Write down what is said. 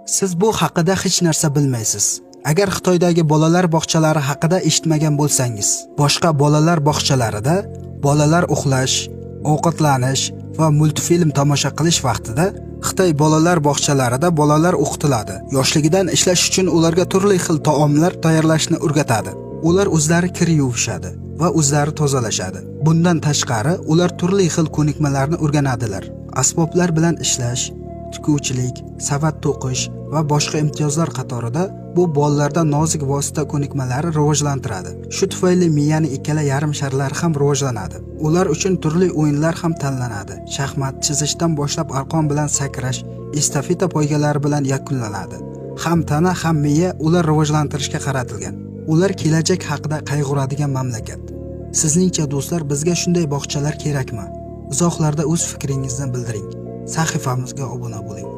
Siz bu haqida hech narsa bilmaysiz. Agar Xitoydagi bolalar bog'chalari haqida eshitmagan bo'lsangiz, boshqa bolalar bog'chalarida bolalar uxlash, ovqatlanish va multfilm tomosha qilish vaqtida Xitoy bolalar bog'chalarida bolalar o'qitiladi. Yoshligidan ishlash uchun ularga turli xil taomlar tayyorlashni o'rgatadi. Ular o'zlari kir yuvishadi va o'zlari tozalashadi. Bundan tashqari, ular turli xil ko'nikmalarni o'rganadilar. Asboblar bilan ishlash, tikuvchilik, savat to'qish va boshqa imtiyozlar qatorida bu bolalarda nozik vosita ko'nikmalari rivojlantiradi. Shu tufayli miyaning ikkala yarim sharlari ham rivojlanadi. Ular uchun turli o'yinlar ham tanlanadi. Shaxmat, chizishdan boshlab arqon bilan sakrash, estafeta poygalari bilan yakunlanadi. Ham tana, ham miya ular rivojlantirishga qaratilgan. Ular kelajak haqida qayg'uradigan mamlakat. Sizningcha do'stlar, bizga shunday bog'chalar kerakmi? Izohlarda o'z fikringizni bildiring. Sahifamizga obuna bo'ling.